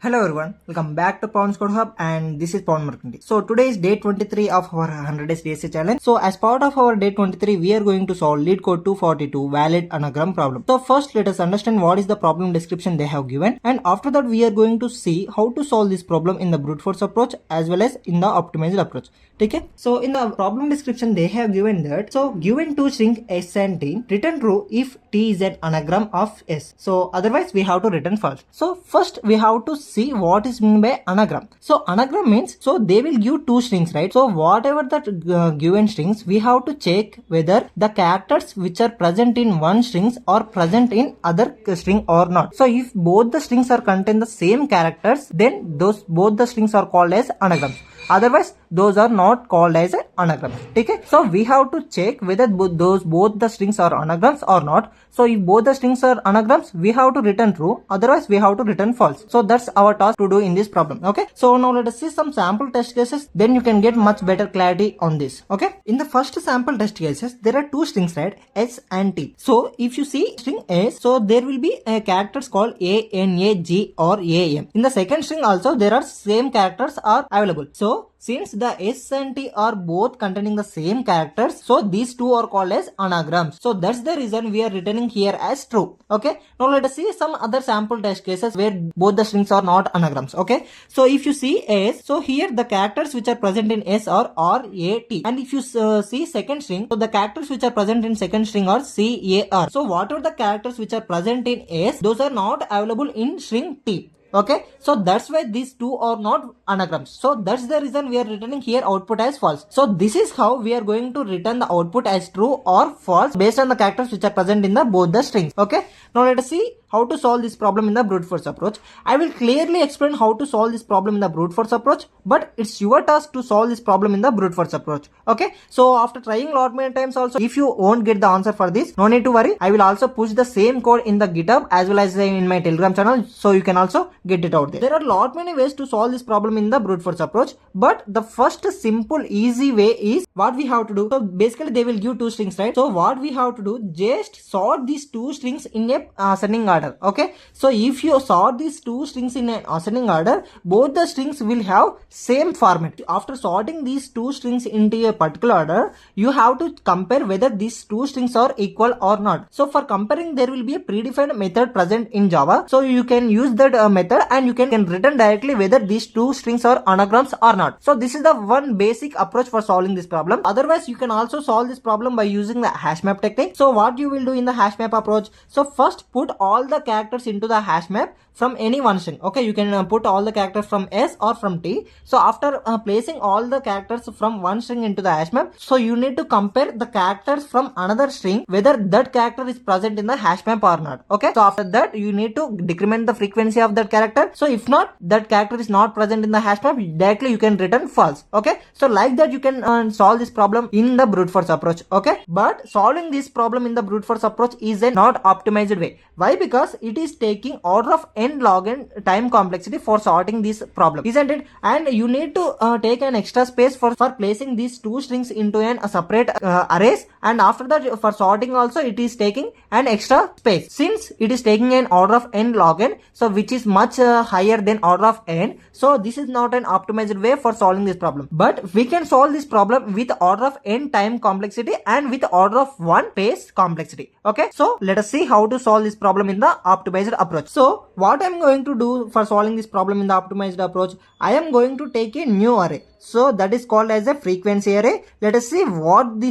Hello everyone, welcome back to Pawan's Code Hub and this is Pawan Markandi. So today is day 23 of our 100 days DSA challenge. So as part of our day 23, we are going to solve LeetCode 242 valid anagram problem. So first let us understand what is the problem description they have given, and after that we are going to see how to solve this problem in the brute force approach as well as in the optimized approach. Okay? So in the problem description they have given that, so given two strings s and t, return true if t is an anagram of s. So otherwise we have to return false. So first we have to see what is meant by anagram. So anagram means, so they will give two strings, right? So whatever the given strings, we have to check whether the characters which are present in one strings are present in other string or not. So if both the strings are contain the same characters, then those both the strings are called as anagrams. Otherwise those are not called as an anagram. Okay, so we have to check whether both the strings are anagrams or not. So if both the strings are anagrams, we have to return true, otherwise we have to return false. So that's our task to do in this problem. Okay, so now let us see some sample test cases, then you can get much better clarity on this. Okay, in the first sample test cases there are two strings, right, s and t. So if you see string s, so there will be characters called a, n, a, g or a, m. In the second string also there are same characters are available. So since the s and t are both containing the same characters, so these two are called as anagrams. So that's the reason we are returning here as true. Okay, now let us see some other sample test cases where both the strings are not anagrams. Okay, so if you see s, so here the characters which are present in s are r, a, t, and if you see second string, so the characters which are present in second string are c, a, r. So whatever the characters which are present in s, those are not available in string t. Okay, so that's why these two are not anagrams. So that's the reason we are returning here output as false. So this is how we are going to return the output as true or false based on the characters which are present in the both the strings. Okay, now let us see how to solve this problem in the brute force approach. I will clearly explain how to solve this problem in the brute force approach, but it's your task to solve this problem in the brute force approach. Okay, so after trying lot many times also, if you won't get the answer for this, no need to worry. I will also push the same code in the GitHub as well as in my Telegram channel, so you can also get it out there. There are lot many ways to solve this problem in the brute force approach, but the first simple easy way is what we have to do. So basically they will give two strings, right? So what we have to do, just sort these two strings in a ascending order. Okay, so if you sort these two strings in an ascending order, both the strings will have same format. After sorting these two strings into a particular order, you have to compare whether these two strings are equal or not. So for comparing, there will be a predefined method present in Java, so you can use that method and you can return directly whether these two strings are anagrams or not. So this is the one basic approach for solving this problem. Otherwise you can also solve this problem by using the hash map technique. So what you will do in the hash map approach, so first put all the characters into the hash map from any one string. Okay, you can put all the characters from s or from t. So after placing all the characters from one string into the hash map, so you need to compare the characters from another string whether that character is present in the hash map or not. Okay, so after that you need to decrement the frequency of that character. So if not, that character is not present in the hash map, directly you can return false. Okay, so like that you can solve this problem in the brute force approach. Okay, but solving this problem in the brute force approach is a not optimized way. Why? Because it is taking order of n log n time complexity for sorting this problem, isn't it? And you need to take an extra space for placing these two strings into a separate arrays, and after that for sorting also it is taking an extra space. Since it is taking an order of n log n, so which is much higher than order of n, so this is not an optimized way for solving this problem. But we can solve this problem with order of n time complexity and with order of 1 space complexity. Okay, so let us see how to solve this problem in the optimized approach. So what I am going to do for solving this problem in the optimized approach, I am going to take a new array. So that is called as a frequency array. Let us see what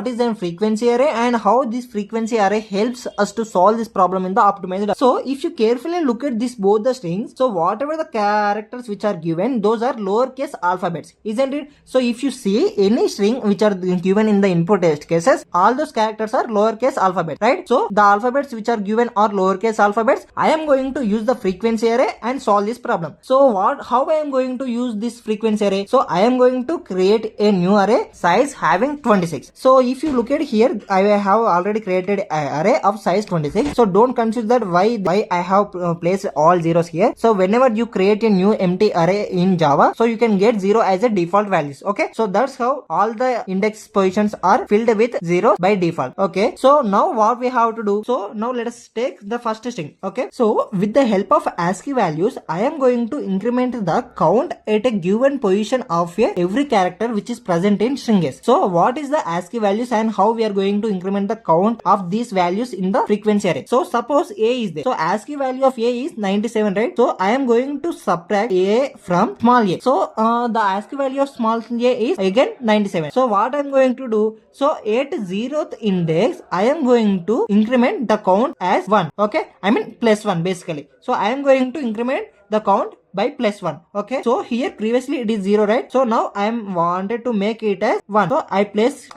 is a frequency array and how this frequency array helps us to solve this problem in the optimized. So if you carefully look at this both the strings, so whatever the characters which are given, those are lowercase alphabets, isn't it? So if you see any string which are given in the input test cases, all those characters are lowercase alphabets, right? So the alphabets which are given are lowercase alphabets. I am going to use the frequency array and solve this problem. So how I am going to use this frequency array? So I am going to create a new array size having 26. So if you look at here, I have already created an array of size 26. So don't confuse that why I have placed all zeros here. So whenever you create a new empty array in Java, so you can get 0 as a default values. Okay, so that's how all the index positions are filled with 0 by default. Okay, so now what we have to do, so now let us take the first string. Okay, so with the help of ASCII values, I am going to increment the count at a given position of every character which is present in string S. So what is the ASCII values and how we are going to increment the count of these values in the frequency array? So suppose A is there. So ASCII value of A is 97, right? So I am going to subtract A from small a. So the ASCII value of small a is again 97. So what I am going to do? So at 0th index, I am going to increment the count as 1. Okay, I mean plus 1 basically. So I am going to increment the count by plus 1. Okay, so here previously it is 0, right? So now I am wanted to make it as 1. So I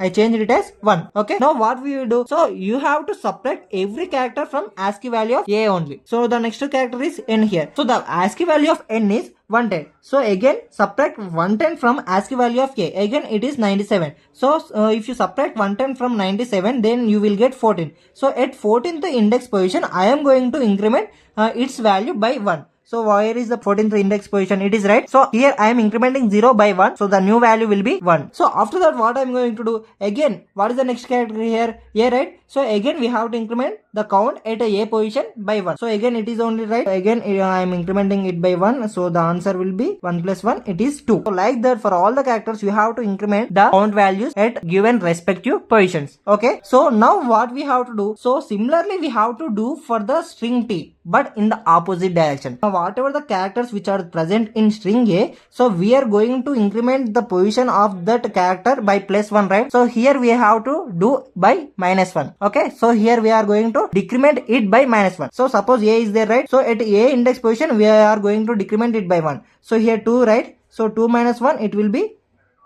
changed it as 1. Okay, now what we will do? So you have to subtract every character from ASCII value of A only. So the next character is N here. So the ASCII value of N is 110. So again subtract 110 from ASCII value of A. Again it is 97. So if you subtract 110 from 97, then you will get 14. So at 14th index position, I am going to increment its value by 1. So where is the 14th index position? It is right. So here I am incrementing 0 by 1. So the new value will be 1. So after that, what I am going to do? Again, what is the next character here? A, right? So again we have to increment the count at a position by 1. So again it is only right. Again I am incrementing it by 1. So the answer will be 1 plus 1. It is 2. So like that, for all the characters you have to increment the count values at given respective positions. Okay. So now what we have to do? So similarly we have to do for the string T, but in the opposite direction. Now whatever the characters which are present in string A, so we are going to increment the position of that character by plus 1, right? So here we have to do by minus 1. Okay, so here we are going to decrement it by minus 1. So suppose A is there, right? So at A index position we are going to decrement it by 1. So here 2, right? So 2 minus 1, it will be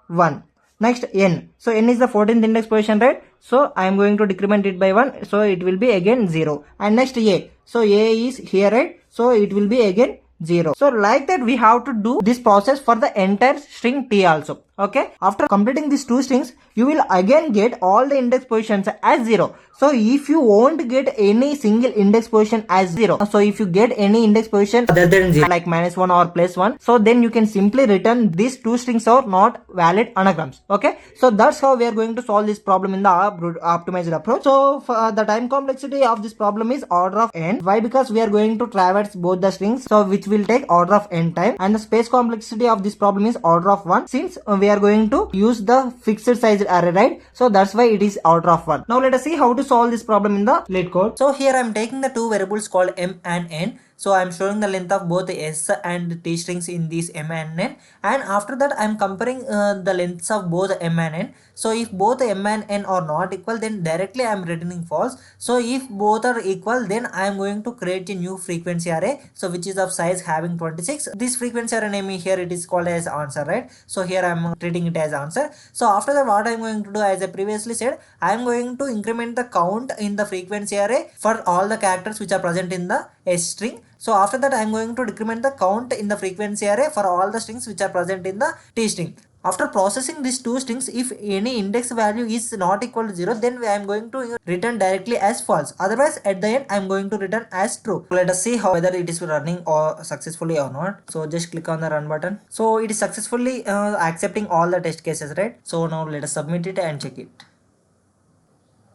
1. Next N. So N is the 14th index position, right? So I am going to decrement it by 1. So it will be again 0. And next A. So A is here, right? So it will be again 0. So like that we have to do this process for the entire string T also. Okay, after completing these two strings, you will again get all the index positions as 0. So if you won't get any single index position as 0, so if you get any index position other than 0 like minus 1 or plus 1, so then you can simply return these two strings are not valid anagrams. Okay, so that's how we are going to solve this problem in the optimized approach. So the time complexity of this problem is order of n. Why? Because we are going to traverse both the strings, so which will take order of n time, and the space complexity of this problem is order of 1, since we are going to use the fixed size array, right? So that's why it is order of 1. Now let us see how to solve this problem in the LeetCode. So here I am taking the two variables called m and n. So I am showing the length of both S and T strings in this m and n, and after that I am comparing the lengths of both m and n. So if both m and n are not equal, then directly I am returning false. So if both are equal, then I am going to create a new frequency array, so which is of size having 26. This frequency array name here, it is called as answer, right? So here I am treating it as answer. So after that, what I am going to do, as I previously said, I am going to increment the count in the frequency array for all the characters which are present in the S string. So after that I am going to decrement the count in the frequency array for all the strings which are present in the T string. After processing these two strings, if any index value is not equal to 0, then I am going to return directly as false. Otherwise at the end I am going to return as true. Let us see how whether it is running or successfully or not. So just click on the run button. So it is successfully accepting all the test cases, right? So now let us submit it and check it.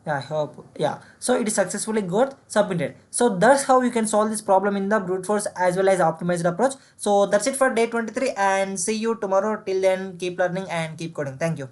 Yeah, I hope. Yeah, so it is successfully got submitted. So that's how you can solve this problem in the brute force as well as optimized approach. So that's it for day 23, and see you tomorrow. Till then, keep learning and keep coding. Thank you.